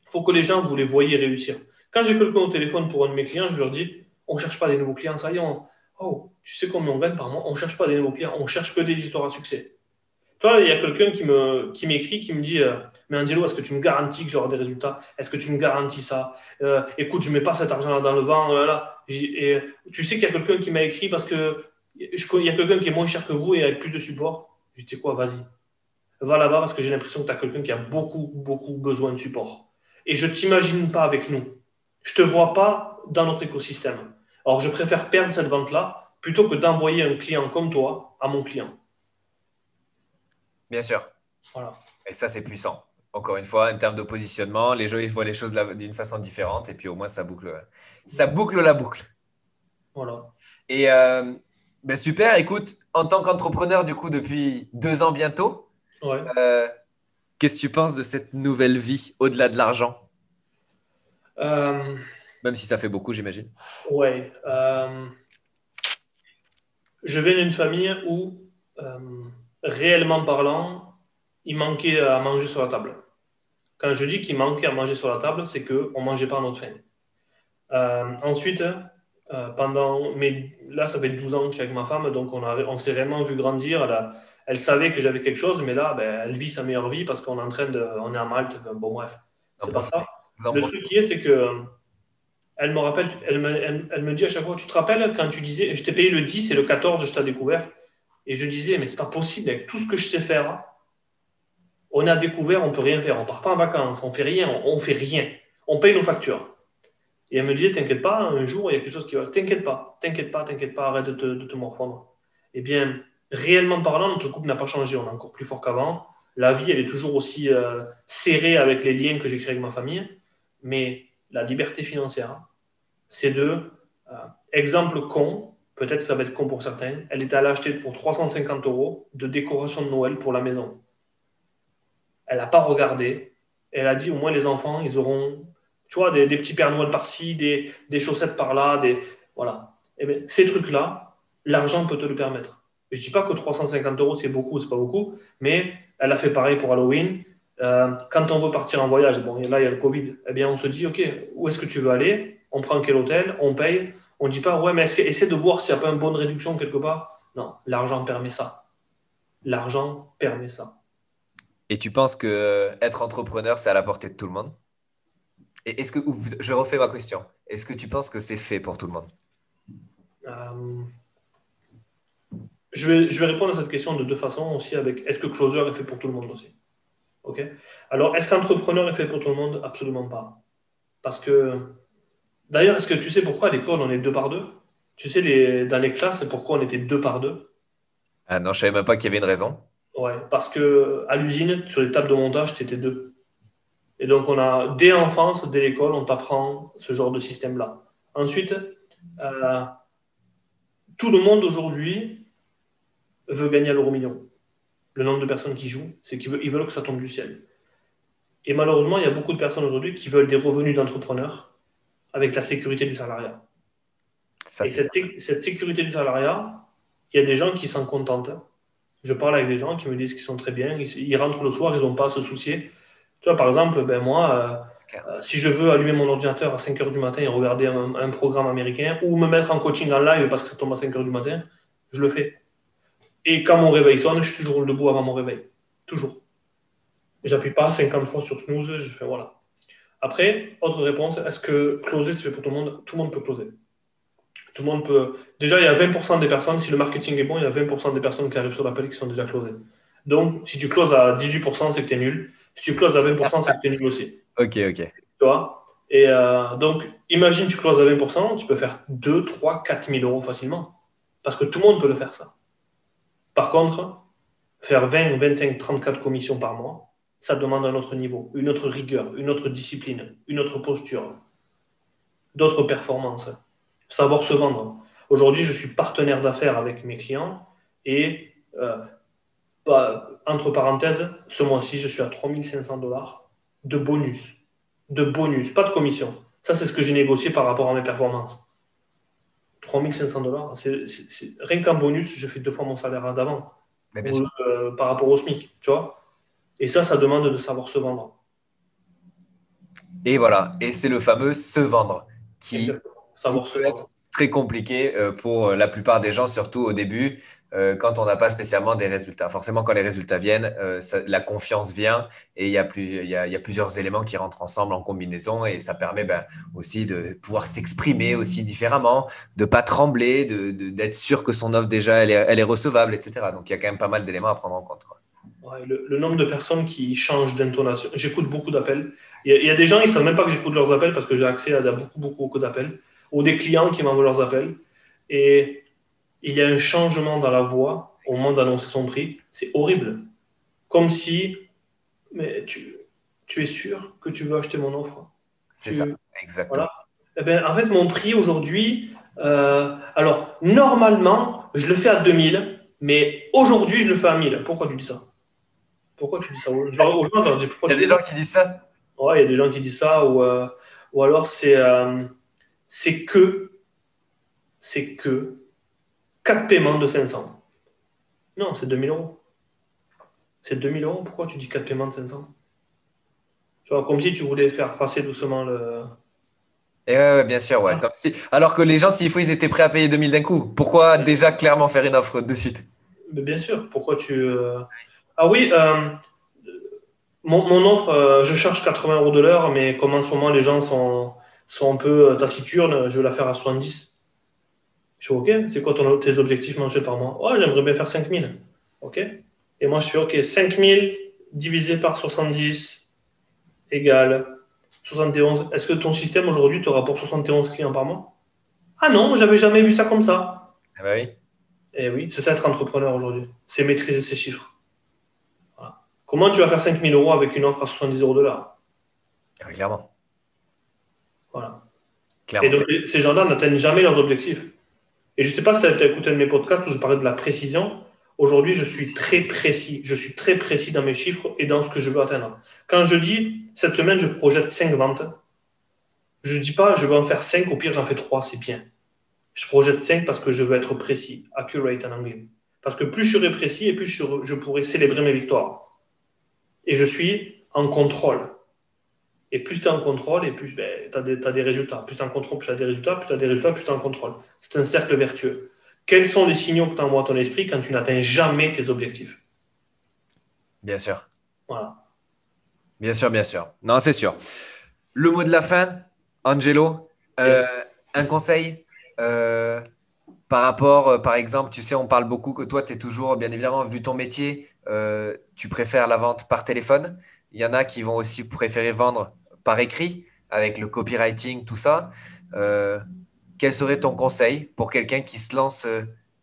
Il faut que les gens, vous les voyez réussir. Quand j'ai quelqu'un au téléphone pour un de mes clients, je leur dis, on ne cherche pas des nouveaux clients, ça y est, oh, tu sais combien on gagne par mois? On ne cherche pas des nouveaux clients, on cherche que des histoires à succès. Toi, il y a quelqu'un qui m'écrit, qui me dit mais Angelo, est-ce que tu me garantis que j'aurai des résultats? Est-ce que tu me garantis ça? Écoute, je ne mets pas cet argent-là dans le vent. Là. Et, tu sais qu'il y a quelqu'un qui m'a écrit parce que il y a quelqu'un qui est moins cher que vous et avec plus de support. Je dis, tu sais quoi, vas-y. Va là-bas parce que j'ai l'impression que tu as quelqu'un qui a beaucoup, beaucoup besoin de support. Et je ne t'imagine pas avec nous. Je ne te vois pas dans notre écosystème. Alors, je préfère perdre cette vente-là plutôt que d'envoyer un client comme toi à mon client. Bien sûr. Voilà. Et ça, c'est puissant. Encore une fois, en termes de positionnement, les gens, ils voient les choses d'une façon différente et puis au moins, ça boucle la boucle. Voilà. Et ben super, écoute, en tant qu'entrepreneur, du coup, depuis 2 ans bientôt, Ouais. euh, qu'est-ce que tu penses de cette nouvelle vie au-delà de l'argent? Euh, Même si ça fait beaucoup, j'imagine. ouais. Je viens d'une famille où, euh, réellement parlant, il manquait à manger sur la table. Quand je dis qu'il manquait à manger sur la table, c'est qu'on ne mangeait pas à notre faim. Ensuite, mais là, ça fait 12 ans que je suis avec ma femme, donc on s'est réellement vu grandir. Elle savait que j'avais quelque chose, mais là, ben, elle vit sa meilleure vie parce qu'on est on est à Malte. Bon, bref, Vous en c'est pas profitez. ça. Vous en Le truc profitez. qui est, c'est que elle me rappelle, elle me dit à chaque fois, tu te rappelles quand tu disais, je t'ai payé le 10 et le 14, je t'ai découvert. Et je disais, mais c'est pas possible, avec tout ce que je sais faire, on a découvert, on peut rien faire. On part pas en vacances, on fait rien, on fait rien. On paye nos factures. Et elle me disait, t'inquiète pas, un jour, il y a quelque chose qui va. T'inquiète pas, arrête de te morfondre. Eh bien, réellement parlant, notre couple n'a pas changé, on est encore plus fort qu'avant. La vie, elle est toujours aussi serrée avec les liens que j'ai créés avec ma famille. Mais la liberté financière, c'est exemple con, peut-être que ça va être con pour certains, elle est allée acheter pour 350 euros de décoration de Noël pour la maison. Elle n'a pas regardé. Elle a dit au moins les enfants, ils auront, tu vois, des petits Pères Noël par-ci, des chaussettes par-là, voilà. Et bien, ces trucs-là, l'argent peut te le permettre. Je ne dis pas que 350 euros, c'est beaucoup, c'est pas beaucoup, mais elle a fait pareil pour Halloween. Quand on veut partir en voyage, bon, là, il y a le Covid, eh bien, on se dit, OK, où est-ce que tu veux aller? On prend quel hôtel? On paye. On ne dit pas, ouais, mais essaie de voir s'il n'y a pas une bonne réduction quelque part. Non, l'argent permet ça. L'argent permet ça. Et tu penses que être entrepreneur, c'est à la portée de tout le monde? Et je refais ma question. Est-ce que tu penses que c'est fait pour tout le monde? Euh, je vais répondre à cette question de deux façons aussi avec est-ce que closer est fait pour tout le monde aussi? Ok. Alors, est-ce qu'entrepreneur est fait pour tout le monde? Absolument pas. Parce que, d'ailleurs, est-ce que tu sais pourquoi à l'école on est deux par deux? Tu sais, dans les classes, pourquoi on était deux par deux? Ah non, je savais même pas qu'il y avait une raison. Ouais, parce que à l'usine, sur les tables de montage, tu étais deux. Et donc, dès l'enfance, dès l'école, on t'apprend ce genre de système-là. Ensuite, euh, tout le monde aujourd'hui veut gagner à l'euro million. Le nombre de personnes qui jouent, c'est qu'ils veulent que ça tombe du ciel. Et malheureusement, il y a beaucoup de personnes aujourd'hui qui veulent des revenus d'entrepreneurs avec la sécurité du salariat. Ça, Et c'est ça. cette sécurité du salariat, il y a des gens qui s'en contentent. Je parle avec des gens qui me disent qu'ils sont très bien, ils rentrent le soir, ils n'ont pas à se soucier. Tu vois, par exemple, ben moi, Clair. si je veux allumer mon ordinateur à 5 heures du matin et regarder un programme américain ou me mettre en coaching en live parce que ça tombe à 5 heures du matin, je le fais. Et quand mon réveil sonne, je suis toujours debout avant mon réveil. Toujours. Et j'appuie pas 50 fois sur snooze, je fais voilà. Après, autre réponse, est-ce que closer, c'est fait pour tout le monde? Tout le monde peut closer. Tout le monde peut. Déjà, il y a 20% des personnes, si le marketing est bon, il y a 20% des personnes qui arrivent sur l'appel qui sont déjà closées. Donc, si tu closes à 18%, c'est que tu es nul. Si tu closes à 20%, c'est que tu es nul aussi. Ok, ok. Tu vois? Et donc, imagine, tu closes à 20%, tu peux faire 2, 3, 4 000 euros facilement. Parce que tout le monde peut le faire, ça. Par contre, faire 20, 25, 34 commissions par mois, ça demande un autre niveau, une autre rigueur, une autre discipline, une autre posture, d'autres performances. Savoir se vendre. Aujourd'hui, je suis partenaire d'affaires avec mes clients et, entre parenthèses, ce mois-ci, je suis à 3 500 $ de bonus. De bonus, pas de commission. Ça, c'est ce que j'ai négocié par rapport à mes performances. 3 500 $, rien qu'un bonus, je fais 2 fois mon salaire d'avant Mais bien sûr. par rapport au SMIC, tu vois. Et ça demande de savoir se vendre. Et voilà. Et c'est le fameux se vendre Exactement. qui Savoir se peut être vendre. très compliqué pour la plupart des gens, surtout au début, quand on n'a pas spécialement des résultats. Forcément, quand les résultats viennent, la confiance vient et il y a plusieurs éléments qui rentrent ensemble en combinaison et ça permet ben, aussi de pouvoir s'exprimer aussi différemment, de pas trembler, d'être sûr que son offre déjà elle est recevable, etc. Donc il y a quand même pas mal d'éléments à prendre en compte, quoi. Ouais, le nombre de personnes qui changent d'intonation. J'écoute beaucoup d'appels. Il y a des gens, ils ne savent même pas que j'écoute leurs appels parce que j'ai accès à beaucoup, beaucoup, beaucoup d'appels. Ou des clients qui m'envoient leurs appels. Et il y a un changement dans la voix au moment d'annoncer son prix. C'est horrible. Comme si, mais tu es sûr que tu veux acheter mon offre? C'est ça, Tu, exactement. voilà. Eh ben, en fait, mon prix aujourd'hui, alors normalement, je le fais à 2000, mais aujourd'hui, je le fais à 1000. Pourquoi tu dis ça? Pourquoi tu dis ça aux gens? Je leur dis pourquoi Il y a tu des dis ça? gens qui disent ça? Ouais, il y a des gens qui disent ça, ou alors c'est que, c'est que 4 paiements de 500. Non, c'est 2000 euros. C'est 2000 euros, pourquoi tu dis 4 paiements de 500? Tu vois, comme si tu voulais faire passer doucement le. Et ouais, bien sûr, ouais. Comme si... Alors que les gens, s'il faut, ils étaient prêts à payer 2000 d'un coup. Pourquoi déjà clairement faire une offre de suite? Mais bien sûr, pourquoi tu. Ah oui, mon offre, je charge 80 euros de l'heure, mais comme en ce moment les gens sont un peu taciturnes, je vais la faire à 70. Je suis OK, c'est quoi tes objectifs mensuels par mois? Oh, j'aimerais bien faire 5000. OK. Et moi, je fais OK, 5000 divisé par 70 égale 71. Est-ce que ton système aujourd'hui te rapporte 71 clients par mois? Ah non, j'avais jamais vu ça comme ça. Ah bah oui. Eh oui, c'est ça être entrepreneur aujourd'hui. C'est maîtriser ses chiffres. Voilà. Comment tu vas faire 5000 euros avec une offre à 70 euros de l'heure? Ah oui, clairement. Voilà. Et Clairement. donc, ces gens-là n'atteignent jamais leurs objectifs. Et je ne sais pas si tu as écouté un de mes podcasts où je parlais de la précision. Aujourd'hui, je suis très précis. Je suis très précis dans mes chiffres et dans ce que je veux atteindre. Quand je dis, cette semaine, je projette 5 ventes, je ne dis pas, je vais en faire 5, au pire, j'en fais 3, c'est bien. Je projette 5 parce que je veux être précis, accurate en anglais. Parce que plus je serai précis et plus je pourrai célébrer mes victoires. Et je suis en contrôle. Et plus tu es en contrôle, et plus ben, tu as des résultats. Plus tu es en contrôle, plus tu as des résultats, plus tu as des résultats, plus tu es en contrôle. C'est un cercle vertueux. Quels sont les signaux que tu envoies à ton esprit quand tu n'atteins jamais tes objectifs? Bien sûr. Voilà. Bien sûr, bien sûr. Non, c'est sûr. Le mot de la fin, Angelo, Yes. un conseil euh, par rapport, par exemple, tu sais, on parle beaucoup que toi, tu es toujours, bien évidemment, vu ton métier, tu préfères la vente par téléphone. Il y en a qui vont aussi préférer vendre par écrit, avec le copywriting, tout ça. Euh, quel serait ton conseil pour quelqu'un qui se lance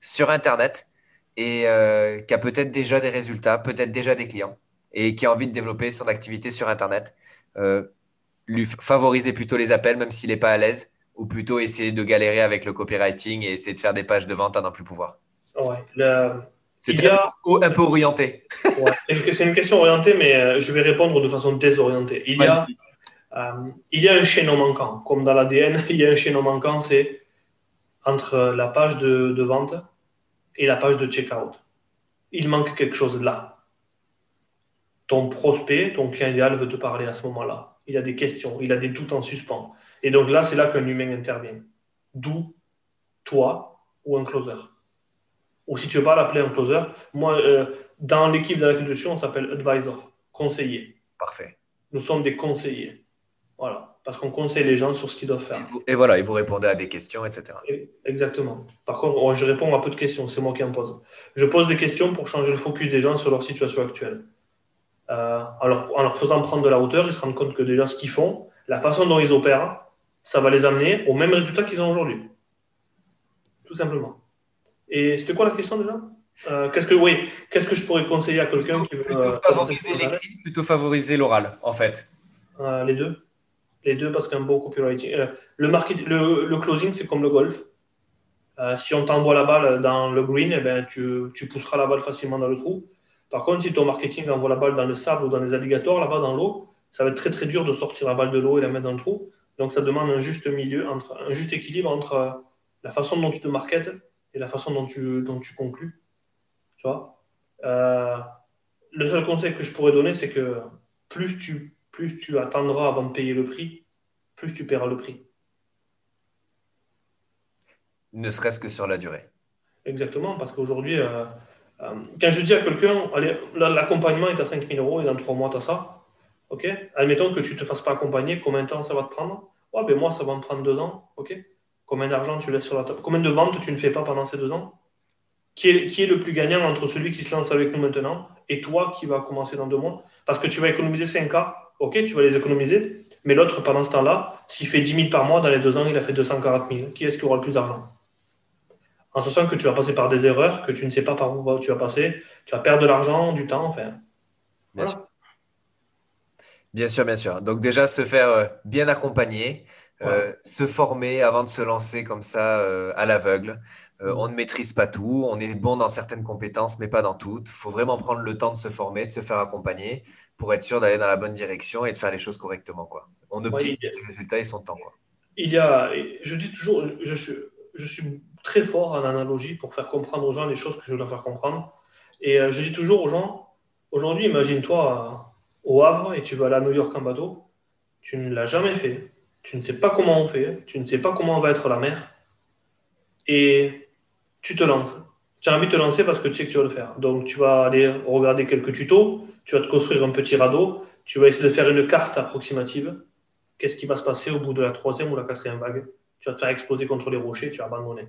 sur Internet et qui a peut-être déjà des résultats, peut-être déjà des clients et qui a envie de développer son activité sur Internet? Euh, Lui favoriser plutôt les appels, même s'il n'est pas à l'aise, ou plutôt essayer de galérer avec le copywriting et essayer de faire des pages de vente à n'en plus pouvoir? Ouais. Il C'était y a, un peu orienté. ouais, c'est une question orientée, mais je vais répondre de façon désorientée. Vas-y. Il y a un chaînon manquant. Comme dans l'ADN, il y a un chaînon manquant, c'est entre la page de vente et la page de checkout. Il manque quelque chose là. Ton prospect, ton client idéal veut te parler à ce moment-là. Il a des questions, il a des doutes en suspens. Et donc là, c'est là qu'un humain intervient. D'où toi ou un closer. Ou si tu veux pas l'appeler un closer, moi, dans l'équipe de laquelle je suis, on s'appelle advisor, conseiller. Parfait. Nous sommes des conseillers. Voilà. Parce qu'on conseille les gens sur ce qu'ils doivent faire. Et voilà, et vous répondez à des questions, etc. Exactement. Par contre, je réponds à peu de questions, c'est moi qui en pose. Je pose des questions pour changer le focus des gens sur leur situation actuelle. En leur faisant prendre de la hauteur, ils se rendent compte que déjà ce qu'ils font, la façon dont ils opèrent, ça va les amener au même résultat qu'ils ont aujourd'hui. Tout simplement. Et c'était quoi la question déjà qu'est-ce que je pourrais conseiller à quelqu'un qui veut Plutôt commencer sur favoriser Internet? l'écrit, plutôt favoriser l'oral, en fait. Les deux. Les deux parce qu'un bon copywriting. Le closing, c'est comme le golf. Si on t'envoie la balle dans le green, eh ben, tu pousseras la balle facilement dans le trou. Par contre, si ton marketing envoie la balle dans le sable ou dans les alligators, là-bas dans l'eau, ça va être très très dur de sortir la balle de l'eau et la mettre dans le trou. Donc ça demande un juste milieu, un juste équilibre entre la façon dont tu te marketes et la façon dont tu conclus. Tu vois. Euh, le seul conseil que je pourrais donner, c'est que plus tu attendras avant de payer le prix, plus tu paieras le prix. Ne serait-ce que sur la durée. Exactement, parce qu'aujourd'hui, quand je dis à quelqu'un, allez, l'accompagnement est à 5 000 € et dans 3 mois, tu as ça, ok? Admettons que tu ne te fasses pas accompagner, combien de temps ça va te prendre? Ouais, ben moi, ça va me prendre 2 ans, ok? Combien d'argent tu laisses sur la table? Combien de ventes tu ne fais pas pendant ces 2 ans? Qui est le plus gagnant entre celui qui se lance avec nous maintenant et toi qui va commencer dans 2 mois? Parce que tu vas économiser 5K, ok, tu vas les économiser, mais l'autre, pendant ce temps-là, s'il fait 10 000 par mois, dans les 2 ans, il a fait 240 000. Qui est-ce qui aura le plus d'argent? En sachant que tu vas passer par des erreurs, que tu ne sais pas par où tu vas passer, tu vas perdre de l'argent, du temps, enfin, Bien sûr. voilà. Bien sûr, bien sûr. Donc déjà, se faire bien accompagner, Voilà. se former avant de se lancer comme ça à l'aveugle. On Mm. ne maîtrise pas tout, on est bon dans certaines compétences, mais pas dans toutes. Il faut vraiment prendre le temps de se former, de se faire accompagner pour être sûr d'aller dans la bonne direction et de faire les choses correctement, quoi. On Ouais, optimise ses résultats et son temps, quoi. il y a, je dis toujours, je suis très fort en analogie pour faire comprendre aux gens les choses que je dois faire comprendre. Et je dis toujours aux gens, aujourd'hui, imagine-toi au Havre et tu vas aller à New York en bateau, tu ne l'as jamais fait, tu ne sais pas comment on fait, tu ne sais pas comment va être la mer, et tu te lances. Tu as envie de te lancer parce que tu sais que tu vas le faire. Donc tu vas aller regarder quelques tutos, tu vas te construire un petit radeau, tu vas essayer de faire une carte approximative. Qu'est-ce qui va se passer au bout de la troisième ou la quatrième vague? Tu vas te faire exploser contre les rochers, tu vas abandonner.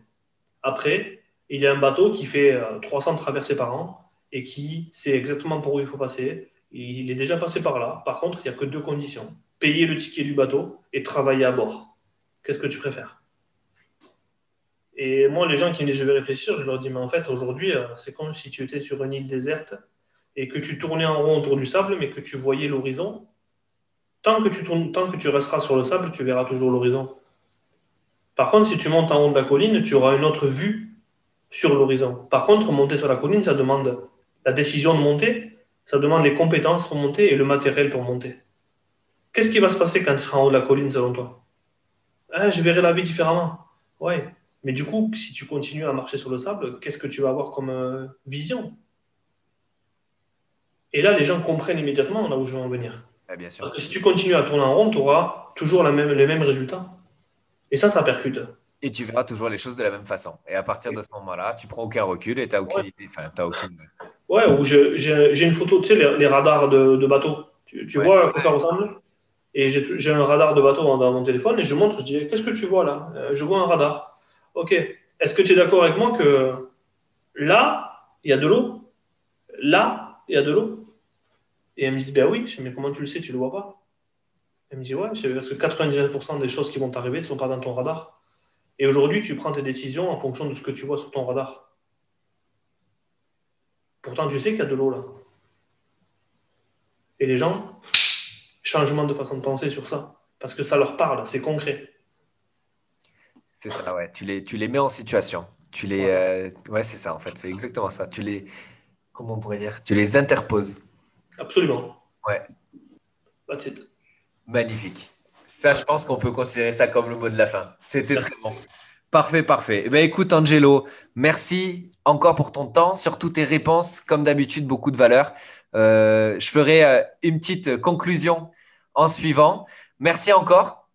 Après, il y a un bateau qui fait 300 traversées par an et qui sait exactement par où il faut passer. Il est déjà passé par là. Par contre, il n'y a que deux conditions. Payer le ticket du bateau et travailler à bord. Qu'est-ce que tu préfères? Et moi, les gens qui me disent je vais réfléchir, je leur dis mais en fait, aujourd'hui, c'est comme si tu étais sur une île déserte et que tu tournais en rond autour du sable, mais que tu voyais l'horizon. Tant que tu resteras sur le sable, tu verras toujours l'horizon. Par contre, si tu montes en haut de la colline, tu auras une autre vue sur l'horizon. Par contre, monter sur la colline, ça demande la décision de monter, ça demande les compétences pour monter et le matériel pour monter. Qu'est-ce qui va se passer quand tu seras en haut de la colline selon toi? Ah, je verrai la vie différemment. Ouais. Mais du coup, si tu continues à marcher sur le sable, qu'est-ce que tu vas avoir comme vision? Et là, les gens comprennent immédiatement là où je veux en venir. Ouais, bien sûr. Parce que si tu continues à tourner en rond, tu auras toujours les mêmes résultats. Et ça percute. Et tu verras toujours les choses de la même façon. Et à partir de ce moment-là, tu prends aucun recul et tu n'as aucune Ouais, idée. Enfin, t'as aucune. ouais, ou j'ai une photo, tu sais, les radars de bateau. Tu Ouais. vois à quoi ça ressemble? Et j'ai un radar de bateau dans mon téléphone et je montre, je dis, qu'est-ce que tu vois là? Je vois un radar. Ok. Est-ce que tu es d'accord avec moi que là, il y a de l'eau? Là, il y a de l'eau? Et elle me dit, ben oui. Je dis, mais comment tu le sais? Tu le vois pas? Elle me dit, ouais, parce que 99% des choses qui vont t'arriver ne sont pas dans ton radar. Et aujourd'hui, tu prends tes décisions en fonction de ce que tu vois sur ton radar. Pourtant, tu sais qu'il y a de l'eau là. Et les gens, changement de façon de penser sur ça. Parce que ça leur parle, c'est concret. C'est ça, ouais. Tu les mets en situation. Voilà. Ouais, c'est ça, en fait. C'est exactement ça. Comment on pourrait dire? Tu les interposes. Absolument. Ouais, That's it. magnifique. Ça, je pense qu'on peut considérer ça comme le mot de la fin. C'était très Merci. bon. Parfait, parfait. Eh ben, écoute, Angelo, merci encore pour ton temps, surtout tes réponses, comme d'habitude, beaucoup de valeur. Je ferai une petite conclusion en suivant. Merci encore.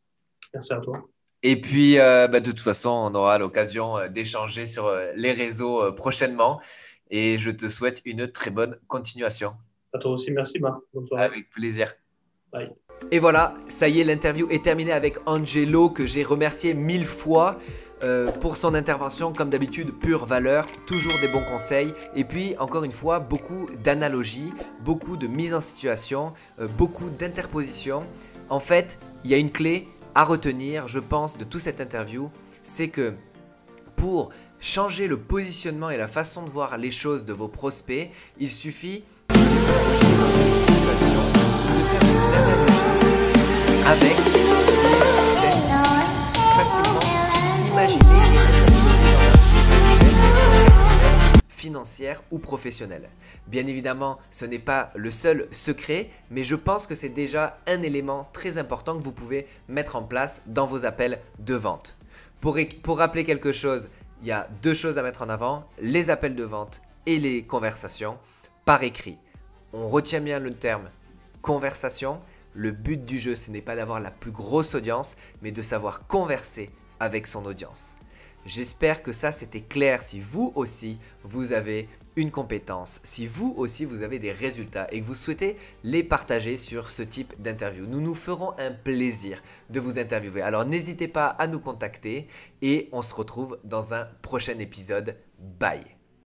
Merci à toi. Et puis, bah, de toute façon, on aura l'occasion d'échanger sur les réseaux prochainement. Et je te souhaite une très bonne continuation. À toi aussi, merci Marc. Bonne soirée. Avec plaisir. Bye. Et voilà, ça y est, l'interview est terminée avec Angelo, que j'ai remercié 1000 fois pour son intervention. Comme d'habitude, pure valeur, toujours des bons conseils. Et puis, encore une fois, beaucoup d'analogies, beaucoup de mise en situation, beaucoup d'interpositions. En fait, il y a une clé à retenir, je pense, de toute cette interview. C'est que pour changer le positionnement et la façon de voir les choses de vos prospects, il suffit de les projeter dans une situation, de faire des analogies avec facilement imaginer financière ou professionnelle. Bien évidemment, ce n'est pas le seul secret, mais je pense que c'est déjà un élément très important que vous pouvez mettre en place dans vos appels de vente. Pour rappeler quelque chose, il y a deux choses à mettre en avant, les appels de vente et les conversations par écrit. On retient bien le terme conversation. Le but du jeu, ce n'est pas d'avoir la plus grosse audience, mais de savoir converser avec son audience. J'espère que ça c'était clair. Si vous aussi vous avez une compétence, si vous aussi vous avez des résultats et que vous souhaitez les partager sur ce type d'interview, nous nous ferons un plaisir de vous interviewer. Alors n'hésitez pas à nous contacter et on se retrouve dans un prochain épisode. Bye!